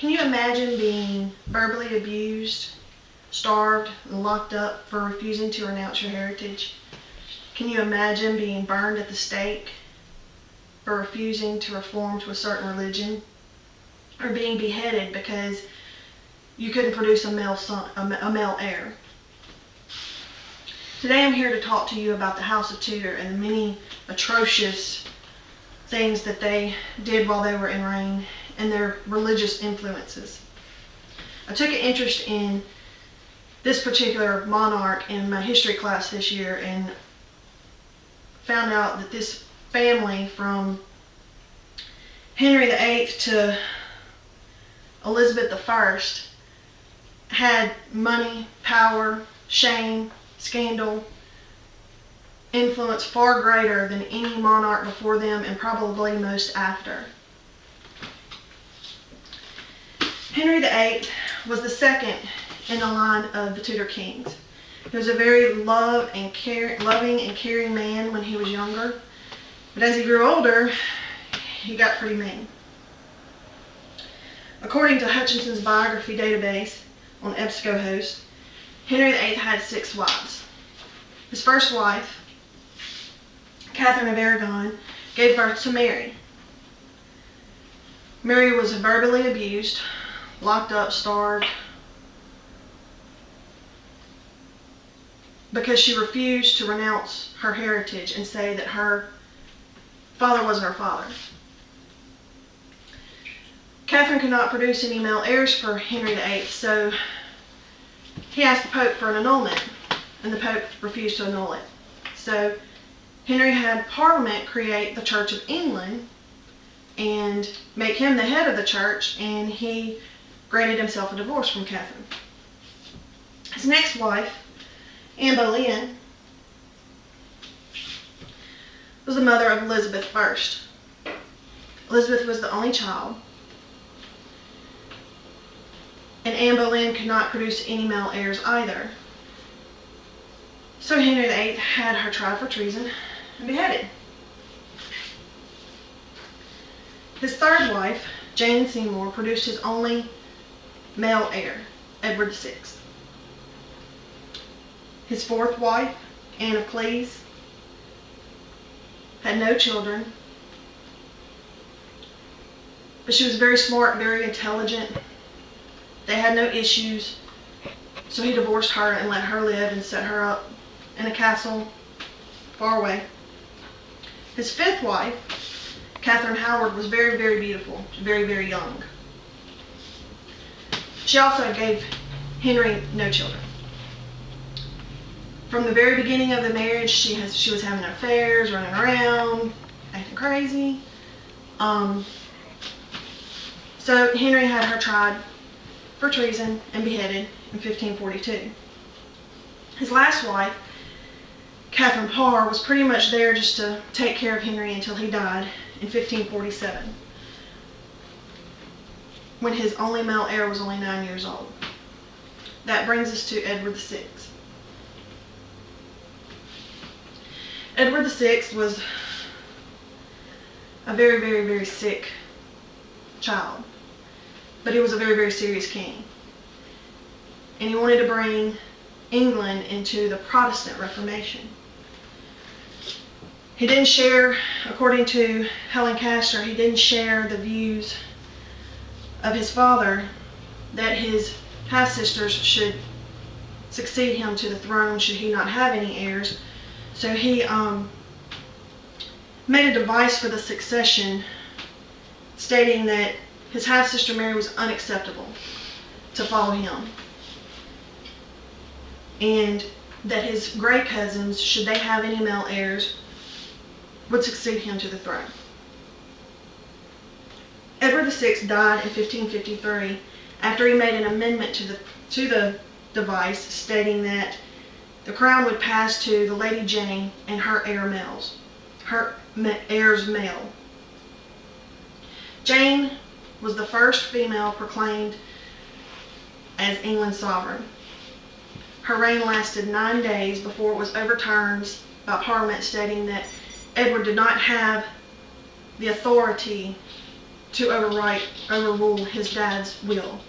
Can you imagine being verbally abused, starved, and locked up for refusing to renounce your heritage? Can you imagine being burned at the stake for refusing to reform to a certain religion? Or being beheaded because you couldn't produce a male heir? Today I'm here to talk to you about the House of Tudor and the many atrocious things that they did while they were in reign and their religious influences. I took an interest in this particular monarch in my history class this year and found out that this family from Henry VIII to Elizabeth I had money, power, shame, scandal, influence far greater than any monarch before them and probably most after. Henry VIII was the second in the line of the Tudor kings. He was a very loving and caring man when he was younger, but as he grew older, he got pretty mean. According to Hutchinson's biography database on EBSCOhost, Henry VIII had 6 wives. His first wife, Catherine of Aragon, gave birth to Mary. Mary was verbally abused, locked up, starved, because she refused to renounce her heritage and say that her father wasn't her father. Catherine could not produce any male heirs for Henry VIII, so he asked the Pope for an annulment, and the Pope refused to annul it. So Henry had Parliament create the Church of England and make him the head of the church, and he granted himself a divorce from Catherine. His next wife, Anne Boleyn, was the mother of Elizabeth I. Elizabeth was the only child, and Anne Boleyn could not produce any male heirs either. So Henry VIII had her tried for treason and beheaded. His third wife, Jane Seymour, produced his only male heir, Edward VI. His fourth wife, Anne of Cleves, had no children, but she was very smart, very intelligent. They had no issues, so he divorced her and let her live and set her up in a castle far away. His fifth wife, Catherine Howard, was very, very beautiful, very, very young. She also gave Henry no children. From the very beginning of the marriage, she was having affairs, running around, acting crazy. So Henry had her tried for treason and beheaded in 1542. His last wife, Catherine Parr, was pretty much there just to take care of Henry until he died in 1547, when his only male heir was only 9 years old. That brings us to Edward VI. Edward VI was a very, very, very sick child, but he was a very, very serious king. And he wanted to bring England into the Protestant Reformation. He didn't share, according to Helen Castor, he didn't share the views of his father that his half-sisters should succeed him to the throne should he not have any heirs. So he made a device for the succession stating that his half-sister Mary was unacceptable to follow him, and that his great cousins, should they have any male heirs, would succeed him to the throne. Edward VI died in 1553 after he made an amendment to the device stating that the crown would pass to the Lady Jane and her heirs male. Jane was the first female proclaimed as England's sovereign. Her reign lasted 9 days before it was overturned by Parliament, stating that Edward did not have the authority to overrule his dad's will.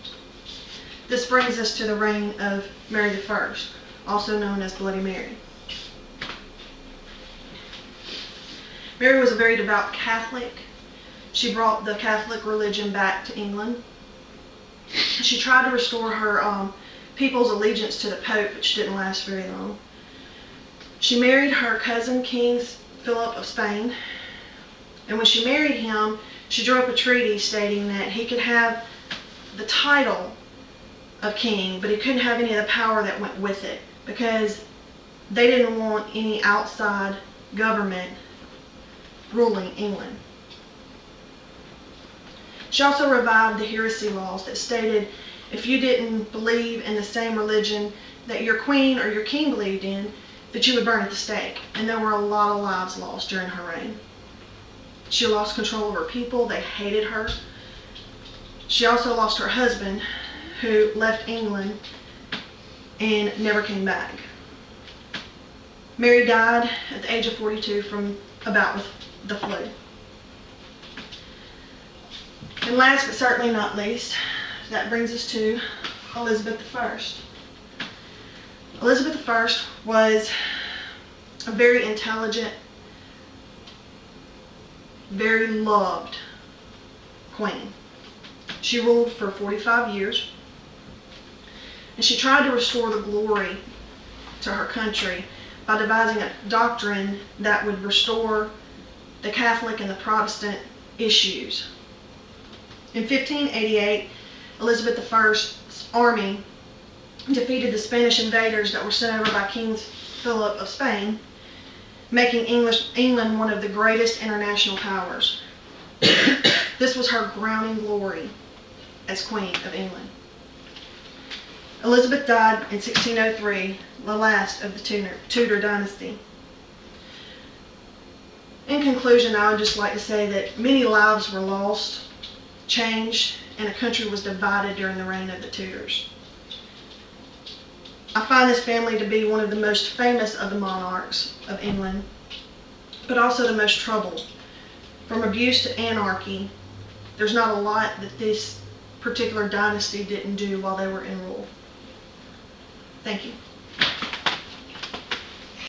This brings us to the reign of Mary I, also known as Bloody Mary. Mary was a very devout Catholic. She brought the Catholic religion back to England. She tried to restore her people's allegiance to the Pope, which didn't last very long. She married her cousin, King Philip of Spain, and when she married him, she drew up a treaty stating that he could have the title of king, but he couldn't have any of the power that went with it, because they didn't want any outside government ruling England. She also revived the heresy laws that stated if you didn't believe in the same religion that your queen or your king believed in, that you would burn at the stake. And there were a lot of lives lost during her reign. She lost control of her people. They hated her. She also lost her husband, who left England and never came back. Mary died at the age of 42 from with the flu. And last but certainly not least, that brings us to Elizabeth I. Elizabeth I was a very intelligent, very loved queen. She ruled for 45 years, and she tried to restore the glory to her country by devising a doctrine that would restore the Catholic and the Protestant issues. In 1588, Elizabeth I's army defeated the Spanish invaders that were sent over by King Philip of Spain, making England one of the greatest international powers. This was her crowning glory as Queen of England. Elizabeth died in 1603, the last of the Tudor dynasty. In conclusion, I would just like to say that many lives were lost, changed, and a country was divided during the reign of the Tudors. I find this family to be one of the most famous of the monarchs of England, but also the most troubled. From abuse to anarchy, there's not a lot that this particular dynasty didn't do while they were in rule. Thank you.